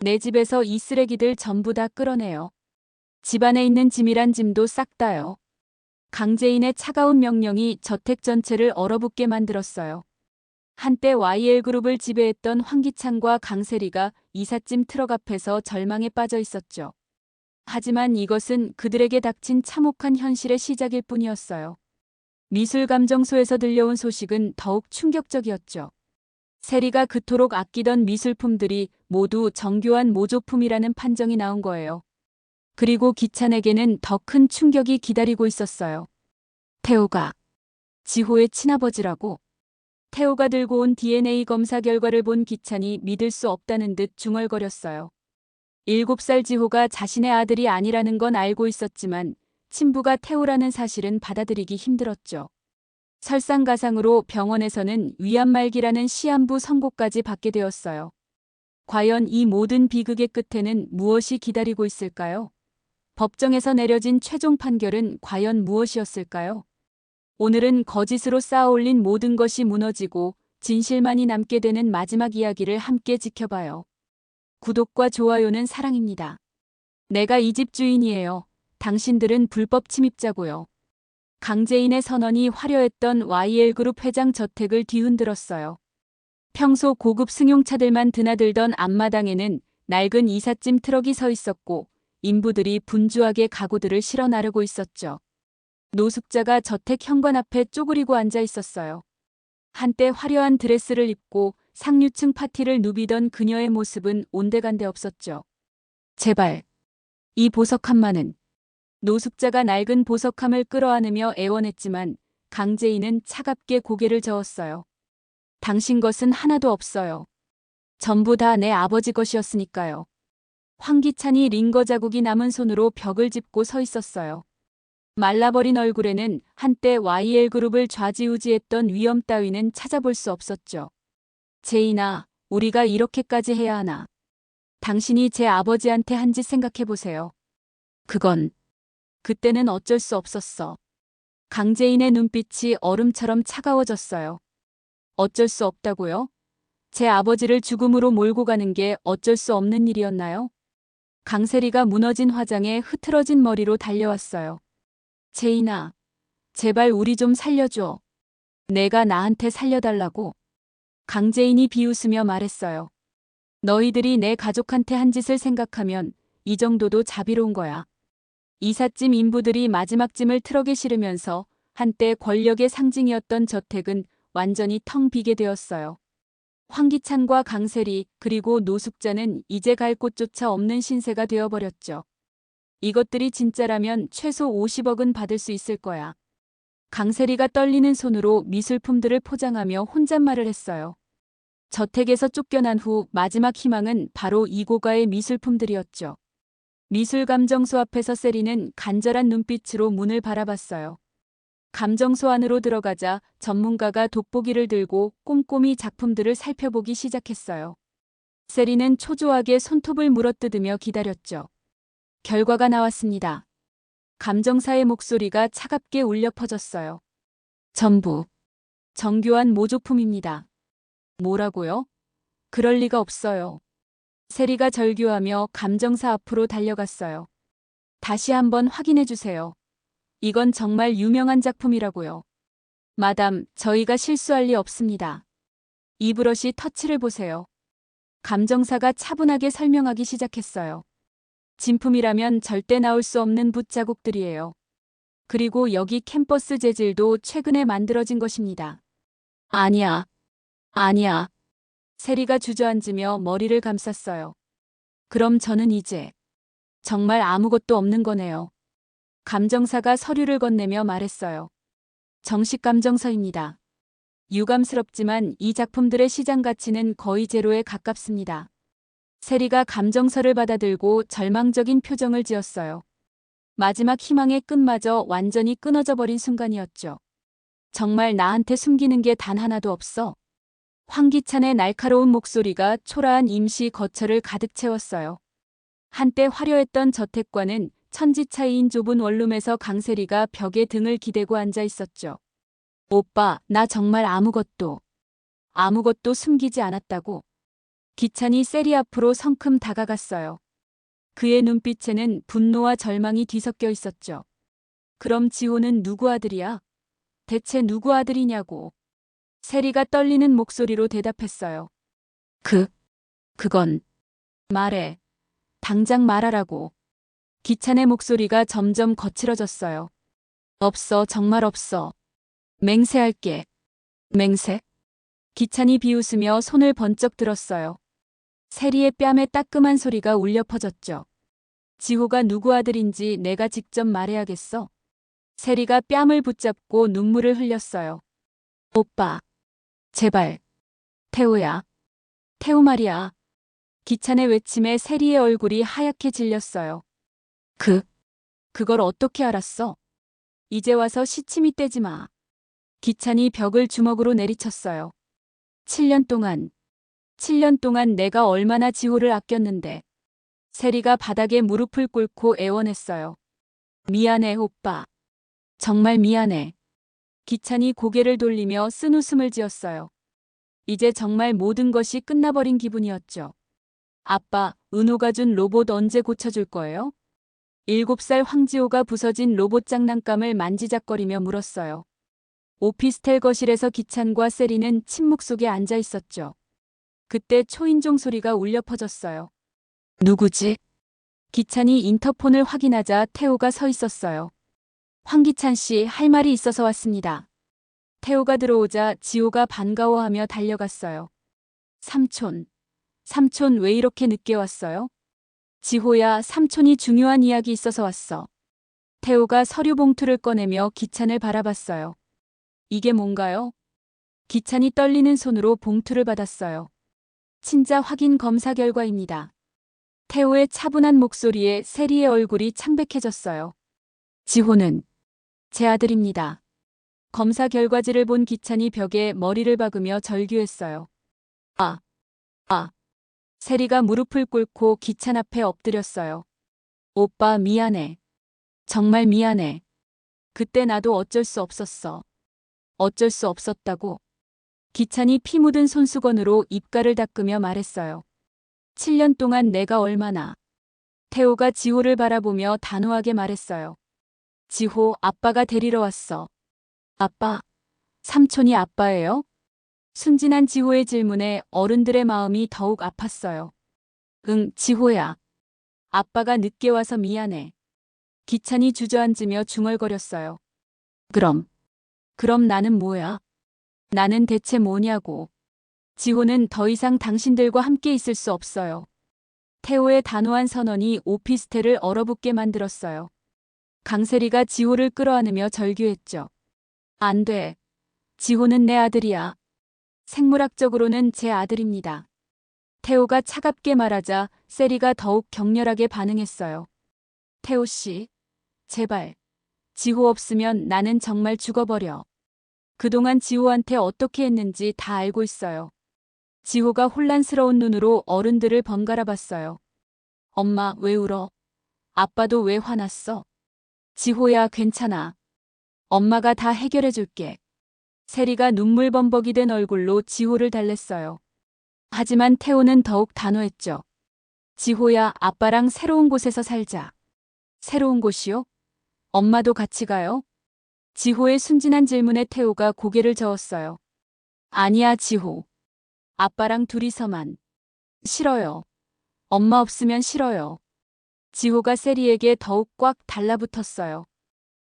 내 집에서 이 쓰레기들 전부 다 끌어내요. 집안에 있는 짐이란 짐도 싹 다요. 강재인의 차가운 명령이 저택 전체를 얼어붙게 만들었어요. 한때 YL그룹을 지배했던 황기찬과 강세리가 이삿짐 트럭 앞에서 절망에 빠져 있었죠. 하지만 이것은 그들에게 닥친 참혹한 현실의 시작일 뿐이었어요. 미술감정소에서 들려온 소식은 더욱 충격적이었죠. 세리가 그토록 아끼던 미술품들이 모두 정교한 모조품이라는 판정이 나온 거예요. 그리고 기찬에게는 더 큰 충격이 기다리고 있었어요. 태호가 지호의 친아버지라고. 태호가 들고 온 DNA 검사 결과를 본 기찬이 믿을 수 없다는 듯 중얼거렸어요. 7살 지호가 자신의 아들이 아니라는 건 알고 있었지만 친부가 태호라는 사실은 받아들이기 힘들었죠. 설상가상으로 병원에서는 위암말기라는 시한부 선고까지 받게 되었어요. 과연 이 모든 비극의 끝에는 무엇이 기다리고 있을까요? 법정에서 내려진 최종 판결은 과연 무엇이었을까요? 오늘은 거짓으로 쌓아올린 모든 것이 무너지고 진실만이 남게 되는 마지막 이야기를 함께 지켜봐요. 구독과 좋아요는 사랑입니다. 내가 이 집 주인이에요. 당신들은 불법 침입자고요. 강재인의 선언이 화려했던 YL그룹 회장 저택을 뒤흔들었어요. 평소 고급 승용차들만 드나들던 앞마당에는 낡은 이삿짐 트럭이 서 있었고 인부들이 분주하게 가구들을 실어 나르고 있었죠. 노숙자가 저택 현관 앞에 쪼그리고 앉아 있었어요. 한때 화려한 드레스를 입고 상류층 파티를 누비던 그녀의 모습은 온데간데 없었죠. 제발, 이 보석함만은. 노숙자가 낡은 보석함을 끌어안으며 애원했지만 강재인은 차갑게 고개를 저었어요. 당신 것은 하나도 없어요. 전부 다 내 아버지 것이었으니까요. 황기찬이 링거 자국이 남은 손으로 벽을 짚고 서 있었어요. 말라버린 얼굴에는 한때 YL그룹을 좌지우지했던 위험 따위는 찾아볼 수 없었죠. 제인아, 우리가 이렇게까지 해야 하나. 당신이 제 아버지한테 한 짓 생각해보세요. 그때는 어쩔 수 없었어. 강재인의 눈빛이 얼음처럼 차가워졌어요. 어쩔 수 없다고요? 제 아버지를 죽음으로 몰고 가는 게 어쩔 수 없는 일이었나요? 강세리가 무너진 화장에 흐트러진 머리로 달려왔어요. 제인아, 제발 우리 좀 살려줘. 내가 나한테 살려달라고. 강재인이 비웃으며 말했어요. 너희들이 내 가족한테 한 짓을 생각하면 이 정도도 자비로운 거야. 이삿짐 인부들이 마지막 짐을 트럭에 실으면서 한때 권력의 상징이었던 저택은 완전히 텅 비게 되었어요. 황기찬과 강세리 그리고 노숙자는 이제 갈 곳조차 없는 신세가 되어버렸죠. 이것들이 진짜라면 최소 50억은 받을 수 있을 거야. 강세리가 떨리는 손으로 미술품들을 포장하며 혼잣말을 했어요. 저택에서 쫓겨난 후 마지막 희망은 바로 이고가의 미술품들이었죠. 미술감정소 앞에서 세리는 간절한 눈빛으로 문을 바라봤어요. 감정소 안으로 들어가자 전문가가 돋보기를 들고 꼼꼼히 작품들을 살펴보기 시작했어요. 세리는 초조하게 손톱을 물어뜯으며 기다렸죠. 결과가 나왔습니다. 감정사의 목소리가 차갑게 울려 퍼졌어요. 전부 정교한 모조품입니다. 뭐라고요? 그럴 리가 없어요. 세리가 절규하며 감정사 앞으로 달려갔어요. 다시 한번 확인해 주세요. 이건 정말 유명한 작품이라고요. 마담, 저희가 실수할 리 없습니다. 이 브러쉬 터치를 보세요. 감정사가 차분하게 설명하기 시작했어요. 진품이라면 절대 나올 수 없는 붓 자국들이에요. 그리고 여기 캠퍼스 재질도 최근에 만들어진 것입니다. 아니야. 세리가 주저앉으며 머리를 감쌌어요. 그럼 저는 이제 정말 아무것도 없는 거네요. 감정사가 서류를 건네며 말했어요. 정식 감정서입니다. 유감스럽지만 이 작품들의 시장 가치는 거의 제로에 가깝습니다. 세리가 감정서를 받아들고 절망적인 표정을 지었어요. 마지막 희망의 끈마저 완전히 끊어져 버린 순간이었죠. 정말 나한테 숨기는 게 단 하나도 없어? 황기찬의 날카로운 목소리가 초라한 임시 거처를 가득 채웠어요. 한때 화려했던 저택과는 천지 차이인 좁은 원룸에서 강세리가 벽에 등을 기대고 앉아 있었죠. 오빠, 나 정말 아무것도 숨기지 않았다고. 기찬이 세리 앞으로 성큼 다가갔어요. 그의 눈빛에는 분노와 절망이 뒤섞여 있었죠. 그럼 지호는 누구 아들이야? 대체 누구 아들이냐고. 세리가 떨리는 목소리로 대답했어요. 그건 말해. 당장 말하라고. 기찬의 목소리가 점점 거칠어졌어요. 없어, 정말 없어. 맹세할게. 맹세? 기찬이 비웃으며 손을 번쩍 들었어요. 세리의 뺨에 따끔한 소리가 울려 퍼졌죠. 지호가 누구 아들인지 내가 직접 말해야겠어. 세리가 뺨을 붙잡고 눈물을 흘렸어요. 오빠. 제발. 태우야. 태우 말이야. 기찬의 외침에 세리의 얼굴이 하얗게 질렸어요. 그걸 어떻게 알았어? 이제 와서 시치미 떼지 마. 기찬이 벽을 주먹으로 내리쳤어요. 7년 동안 내가 얼마나 지호를 아꼈는데. 세리가 바닥에 무릎을 꿇고 애원했어요. 미안해, 오빠. 정말 미안해. 기찬이 고개를 돌리며 쓴웃음을 지었어요. 이제 정말 모든 것이 끝나버린 기분이었죠. 아빠, 은호가 준 로봇 언제 고쳐줄 거예요? 7살 황지호가 부서진 로봇 장난감을 만지작거리며 물었어요. 오피스텔 거실에서 기찬과 세리는 침묵 속에 앉아 있었죠. 그때 초인종 소리가 울려 퍼졌어요. 누구지? 기찬이 인터폰을 확인하자 태호가 서 있었어요. 황기찬 씨, 할 말이 있어서 왔습니다. 태호가 들어오자 지호가 반가워하며 달려갔어요. 삼촌 왜 이렇게 늦게 왔어요? 지호야, 삼촌이 중요한 이야기 있어서 왔어. 태호가 서류 봉투를 꺼내며 기찬을 바라봤어요. 이게 뭔가요? 기찬이 떨리는 손으로 봉투를 받았어요. 친자 확인 검사 결과입니다. 태호의 차분한 목소리에 세리의 얼굴이 창백해졌어요. 지호는 제 아들입니다. 검사 결과지를 본 기찬이 벽에 머리를 박으며 절규했어요. 세리가 무릎을 꿇고 기찬 앞에 엎드렸어요. 오빠 미안해. 정말 미안해. 그때 나도 어쩔 수 없었어. 어쩔 수 없었다고. 기찬이 피 묻은 손수건으로 입가를 닦으며 말했어요. 7년 동안 내가 얼마나. 태호가 지호를 바라보며 단호하게 말했어요. 지호, 아빠가 데리러 왔어. 아빠? 삼촌이 아빠예요? 순진한 지호의 질문에 어른들의 마음이 더욱 아팠어요. 응, 지호야. 아빠가 늦게 와서 미안해. 기찬이 주저앉으며 중얼거렸어요. 그럼 나는 뭐야? 나는 대체 뭐냐고. 지호는 더 이상 당신들과 함께 있을 수 없어요. 태호의 단호한 선언이 오피스텔을 얼어붙게 만들었어요. 강세리가 지호를 끌어안으며 절규했죠. 안 돼. 지호는 내 아들이야. 생물학적으로는 제 아들입니다. 태호가 차갑게 말하자 세리가 더욱 격렬하게 반응했어요. 태호 씨, 제발. 지호 없으면 나는 정말 죽어버려. 그동안 지호한테 어떻게 했는지 다 알고 있어요. 지호가 혼란스러운 눈으로 어른들을 번갈아 봤어요. 엄마, 왜 울어? 아빠도 왜 화났어? 지호야, 괜찮아. 엄마가 다 해결해 줄게. 세리가 눈물 범벅이 된 얼굴로 지호를 달랬어요. 하지만 태호는 더욱 단호했죠. 지호야, 아빠랑 새로운 곳에서 살자. 새로운 곳이요? 엄마도 같이 가요? 지호의 순진한 질문에 태호가 고개를 저었어요. 아니야, 지호. 아빠랑 둘이서만. 싫어요. 엄마 없으면 싫어요. 지호가 세리에게 더욱 꽉 달라붙었어요.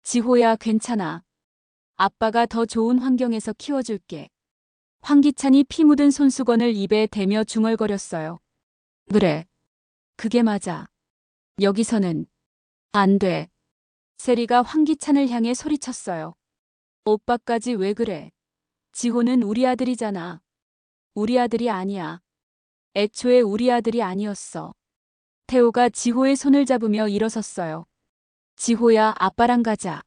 지호야, 괜찮아. 아빠가 더 좋은 환경에서 키워줄게. 황기찬이 피 묻은 손수건을 입에 대며 중얼거렸어요. 그래. 그게 맞아. 여기서는 안 돼. 세리가 황기찬을 향해 소리쳤어요. 오빠까지 왜 그래? 지호는 우리 아들이잖아. 우리 아들이 아니야. 애초에 우리 아들이 아니었어. 태호가 지호의 손을 잡으며 일어섰어요. 지호야, 아빠랑 가자.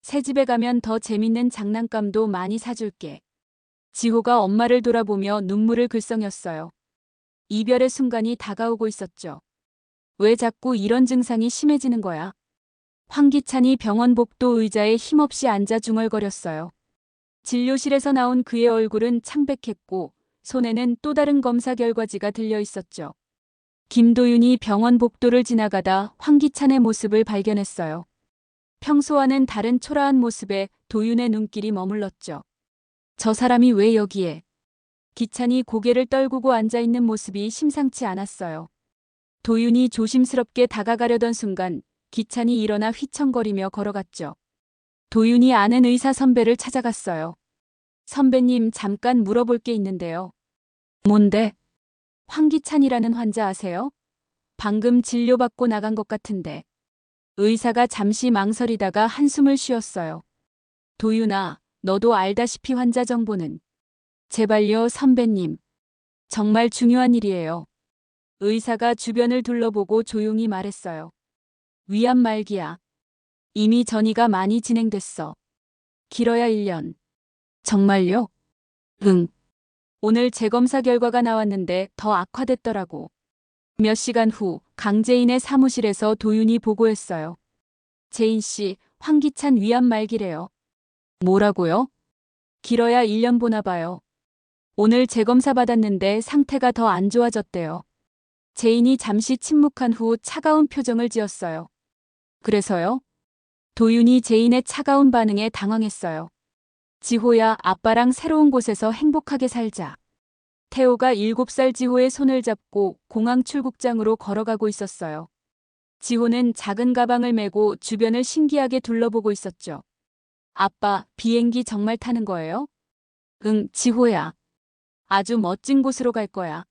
새 집에 가면 더 재밌는 장난감도 많이 사줄게. 지호가 엄마를 돌아보며 눈물을 글썽였어요. 이별의 순간이 다가오고 있었죠. 왜 자꾸 이런 증상이 심해지는 거야? 황기찬이 병원 복도 의자에 힘없이 앉아 중얼거렸어요. 진료실에서 나온 그의 얼굴은 창백했고 손에는 또 다른 검사 결과지가 들려 있었죠. 김도윤이 병원 복도를 지나가다 황기찬의 모습을 발견했어요. 평소와는 다른 초라한 모습에 도윤의 눈길이 머물렀죠. 저 사람이 왜 여기에? 기찬이 고개를 떨구고 앉아있는 모습이 심상치 않았어요. 도윤이 조심스럽게 다가가려던 순간 기찬이 일어나 휘청거리며 걸어갔죠. 도윤이 아는 의사 선배를 찾아갔어요. 선배님, 잠깐 물어볼 게 있는데요. 뭔데? 황기찬이라는 환자 아세요? 방금 진료받고 나간 것 같은데. 의사가 잠시 망설이다가 한숨을 쉬었어요. 도윤아, 너도 알다시피 환자 정보는. 제발요, 선배님. 정말 중요한 일이에요. 의사가 주변을 둘러보고 조용히 말했어요. 위암 말기야. 이미 전이가 많이 진행됐어. 길어야 1년. 정말요? 응. 오늘 재검사 결과가 나왔는데 더 악화됐더라고. 몇 시간 후 강재인의 사무실에서 도윤이 보고했어요. 재인 씨, 황기찬 위암 말기래요. 뭐라고요? 길어야 1년 보나 봐요. 오늘 재검사 받았는데 상태가 더 안 좋아졌대요. 재인이 잠시 침묵한 후 차가운 표정을 지었어요. 그래서요? 도윤이 재인의 차가운 반응에 당황했어요. 지호야, 아빠랑 새로운 곳에서 행복하게 살자. 태호가 7살 지호의 손을 잡고 공항 출국장으로 걸어가고 있었어요. 지호는 작은 가방을 메고 주변을 신기하게 둘러보고 있었죠. 아빠, 비행기 정말 타는 거예요? 응, 지호야. 아주 멋진 곳으로 갈 거야.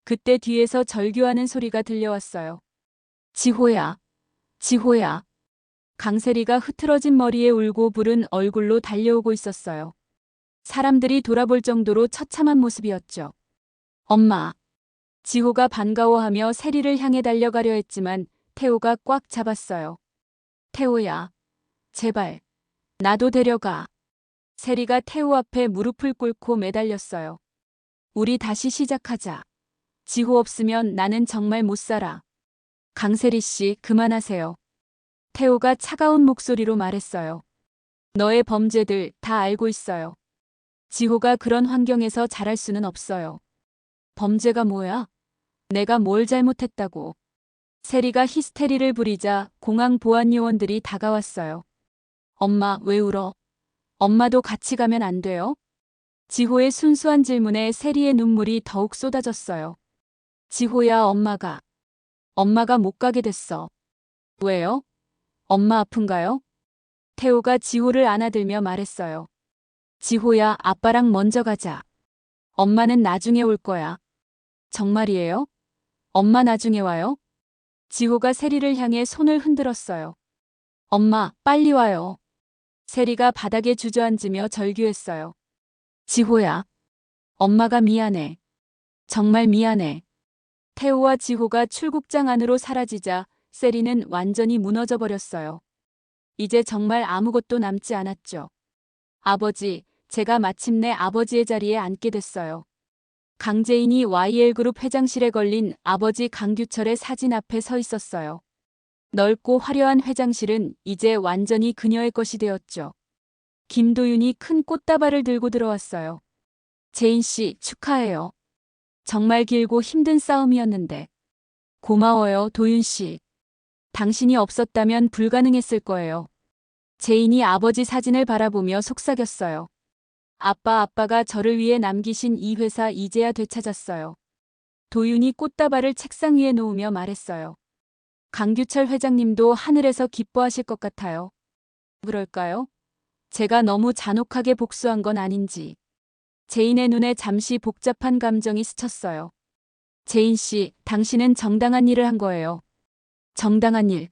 그때 뒤에서 절규하는 소리가 들려왔어요. 지호야, 지호야. 강세리가 흐트러진 머리에 울고 부른 얼굴로 달려오고 있었어요. 사람들이 돌아볼 정도로 처참한 모습이었죠. 엄마. 지호가 반가워하며 세리를 향해 달려가려 했지만 태호가 꽉 잡았어요. 태호야, 제발. 나도 데려가. 세리가 태호 앞에 무릎을 꿇고 매달렸어요. 우리 다시 시작하자. 지호 없으면 나는 정말 못 살아. 강세리 씨, 그만하세요. 태호가 차가운 목소리로 말했어요. 너의 범죄들 다 알고 있어요. 지호가 그런 환경에서 자랄 수는 없어요. 범죄가 뭐야? 내가 뭘 잘못했다고. 세리가 히스테리를 부리자 공항 보안 요원들이 다가왔어요. 엄마, 왜 울어? 엄마도 같이 가면 안 돼요? 지호의 순수한 질문에 세리의 눈물이 더욱 쏟아졌어요. 지호야, 엄마가 못 가게 됐어. 왜요? 엄마 아픈가요? 태호가 지호를 안아들며 말했어요. 지호야, 아빠랑 먼저 가자. 엄마는 나중에 올 거야. 정말이에요? 엄마 나중에 와요? 지호가 세리를 향해 손을 흔들었어요. 엄마, 빨리 와요. 세리가 바닥에 주저앉으며 절규했어요. 지호야. 엄마가 미안해. 정말 미안해. 태호와 지호가 출국장 안으로 사라지자 세리는 완전히 무너져 버렸어요. 이제 정말 아무것도 남지 않았죠. 아버지, 제가 마침내 아버지의 자리에 앉게 됐어요. 강재인이 YL그룹 회장실에 걸린 아버지 강규철의 사진 앞에 서 있었어요. 넓고 화려한 회장실은 이제 완전히 그녀의 것이 되었죠. 김도윤이 큰 꽃다발을 들고 들어왔어요. 재인 씨, 축하해요. 정말 길고 힘든 싸움이었는데. 고마워요, 도윤 씨. 당신이 없었다면 불가능했을 거예요. 재인이 아버지 사진을 바라보며 속삭였어요. 아빠가 저를 위해 남기신 이 회사 이제야 되찾았어요. 도윤이 꽃다발을 책상 위에 놓으며 말했어요. 강규철 회장님도 하늘에서 기뻐하실 것 같아요. 그럴까요? 제가 너무 잔혹하게 복수한 건 아닌지. 재인의 눈에 잠시 복잡한 감정이 스쳤어요. 재인 씨, 당신은 정당한 일을 한 거예요. 정당한 일.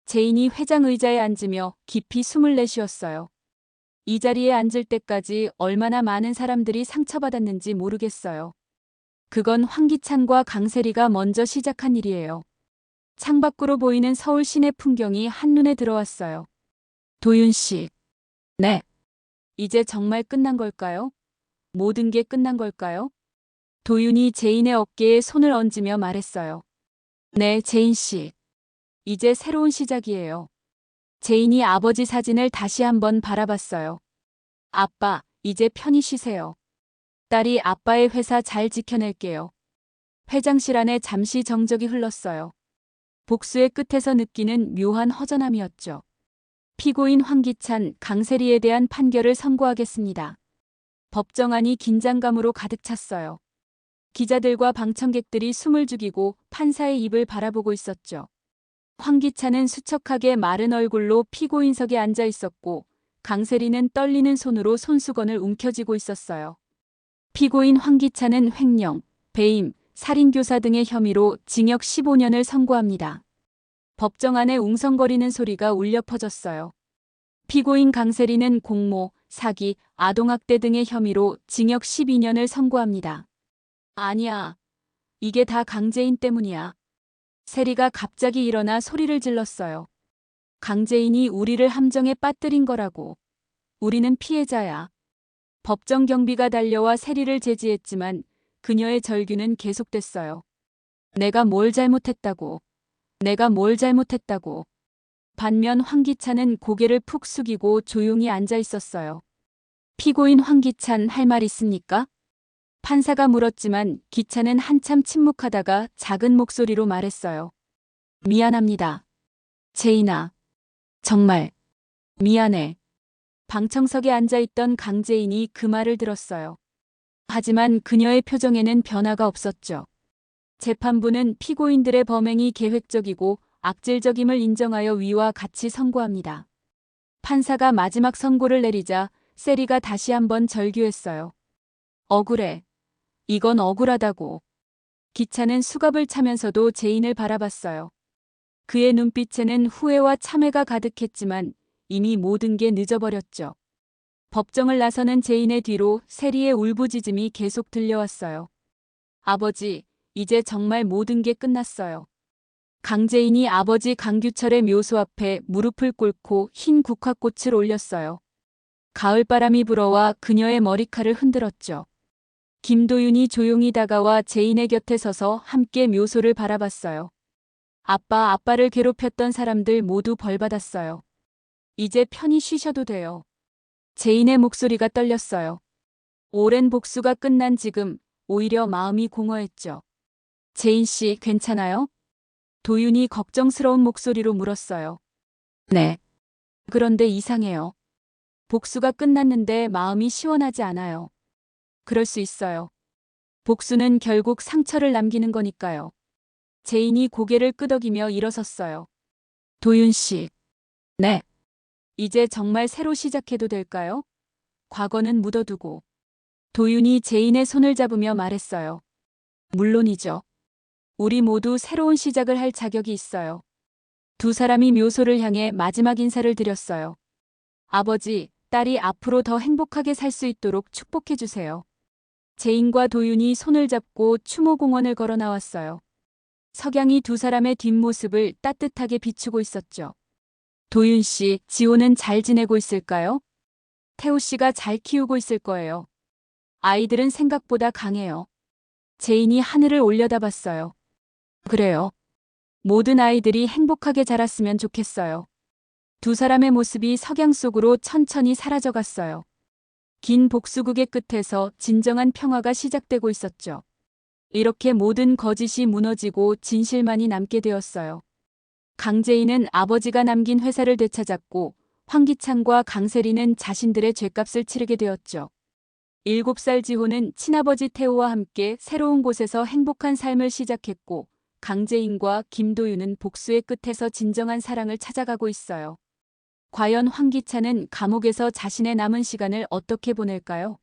재인이 회장 의자에 앉으며 깊이 숨을 내쉬었어요. 이 자리에 앉을 때까지 얼마나 많은 사람들이 상처받았는지 모르겠어요. 그건 황기찬과 강세리가 먼저 시작한 일이에요. 창밖으로 보이는 서울 시내 풍경이 한눈에 들어왔어요. 도윤 씨. 네. 이제 정말 끝난 걸까요? 모든 게 끝난 걸까요? 도윤이 재인의 어깨에 손을 얹으며 말했어요. 네, 재인 씨. 이제 새로운 시작이에요. 재인이 아버지 사진을 다시 한번 바라봤어요. 아빠, 이제 편히 쉬세요. 딸이 아빠의 회사 잘 지켜낼게요. 회장실 안에 잠시 정적이 흘렀어요. 복수의 끝에서 느끼는 묘한 허전함이었죠. 피고인 황기찬, 강세리에 대한 판결을 선고하겠습니다. 법정안이 긴장감으로 가득 찼어요. 기자들과 방청객들이 숨을 죽이고 판사의 입을 바라보고 있었죠. 황기찬은 수척하게 마른 얼굴로 피고인석에 앉아 있었고 강세리는 떨리는 손으로 손수건을 움켜쥐고 있었어요. 피고인 황기찬은 횡령, 배임, 살인교사 등의 혐의로 징역 15년을 선고합니다. 법정 안에 웅성거리는 소리가 울려 퍼졌어요. 피고인 강세리는 공모, 사기, 아동학대 등의 혐의로 징역 12년을 선고합니다. 아니야. 이게 다 강재인 때문이야. 세리가 갑자기 일어나 소리를 질렀어요. 강재인이 우리를 함정에 빠뜨린 거라고. 우리는 피해자야. 법정 경비가 달려와 세리를 제지했지만 그녀의 절규는 계속됐어요. 내가 뭘 잘못했다고. 내가 뭘 잘못했다고. 반면 황기찬은 고개를 푹 숙이고 조용히 앉아 있었어요. 피고인 황기찬 할 말 있습니까? 판사가 물었지만 기찬은 한참 침묵하다가 작은 목소리로 말했어요. 미안합니다. 재인아. 정말 미안해. 방청석에 앉아있던 강재인이 그 말을 들었어요. 하지만 그녀의 표정에는 변화가 없었죠. 재판부는 피고인들의 범행이 계획적이고 악질적임을 인정하여 위와 같이 선고합니다. 판사가 마지막 선고를 내리자 세리가 다시 한번 절규했어요. 억울해. 이건 억울하다고. 기찬은 수갑을 차면서도 재인을 바라봤어요. 그의 눈빛에는 후회와 참회가 가득했지만 이미 모든 게 늦어버렸죠. 법정을 나서는 재인의 뒤로 세리의 울부짖음이 계속 들려왔어요. 아버지, 이제 정말 모든 게 끝났어요. 강재인이 아버지 강규철의 묘소 앞에 무릎을 꿇고 흰 국화꽃을 올렸어요. 가을바람이 불어와 그녀의 머리칼을 흔들었죠. 김도윤이 조용히 다가와 재인의 곁에 서서 함께 묘소를 바라봤어요. 아빠를 괴롭혔던 사람들 모두 벌받았어요. 이제 편히 쉬셔도 돼요. 재인의 목소리가 떨렸어요. 오랜 복수가 끝난 지금 오히려 마음이 공허했죠. 재인 씨 괜찮아요? 도윤이 걱정스러운 목소리로 물었어요. 네. 그런데 이상해요. 복수가 끝났는데 마음이 시원하지 않아요. 그럴 수 있어요. 복수는 결국 상처를 남기는 거니까요. 재인이 고개를 끄덕이며 일어섰어요. 도윤 씨. 네. 이제 정말 새로 시작해도 될까요? 과거는 묻어두고. 도윤이 재인의 손을 잡으며 말했어요. 물론이죠. 우리 모두 새로운 시작을 할 자격이 있어요. 두 사람이 묘소를 향해 마지막 인사를 드렸어요. 아버지, 딸이 앞으로 더 행복하게 살 수 있도록 축복해 주세요. 재인과 도윤이 손을 잡고 추모공원을 걸어 나왔어요. 석양이 두 사람의 뒷모습을 따뜻하게 비추고 있었죠. 도윤 씨, 지호는 잘 지내고 있을까요? 태호 씨가 잘 키우고 있을 거예요. 아이들은 생각보다 강해요. 재인이 하늘을 올려다봤어요. 그래요. 모든 아이들이 행복하게 자랐으면 좋겠어요. 두 사람의 모습이 석양 속으로 천천히 사라져갔어요. 긴 복수극의 끝에서 진정한 평화가 시작되고 있었죠. 이렇게 모든 거짓이 무너지고 진실만이 남게 되었어요. 강재인은 아버지가 남긴 회사를 되찾았고 황기찬과 강세리는 자신들의 죗값을 치르게 되었죠. 7살 지호는 친아버지 태호와 함께 새로운 곳에서 행복한 삶을 시작했고 강재인과 김도윤은 복수의 끝에서 진정한 사랑을 찾아가고 있어요. 과연 황기찬은 감옥에서 자신의 남은 시간을 어떻게 보낼까요?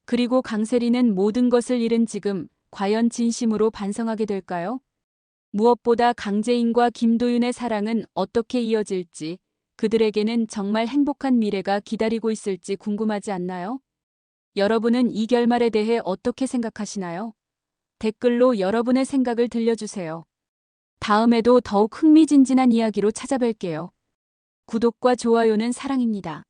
그리고 강세리는 모든 것을 잃은 지금 과연 진심으로 반성하게 될까요? 무엇보다 강재인과 김도윤의 사랑은 어떻게 이어질지, 그들에게는 정말 행복한 미래가 기다리고 있을지 궁금하지 않나요? 여러분은 이 결말에 대해 어떻게 생각하시나요? 댓글로 여러분의 생각을 들려주세요. 다음에도 더욱 흥미진진한 이야기로 찾아뵐게요. 구독과 좋아요는 사랑입니다.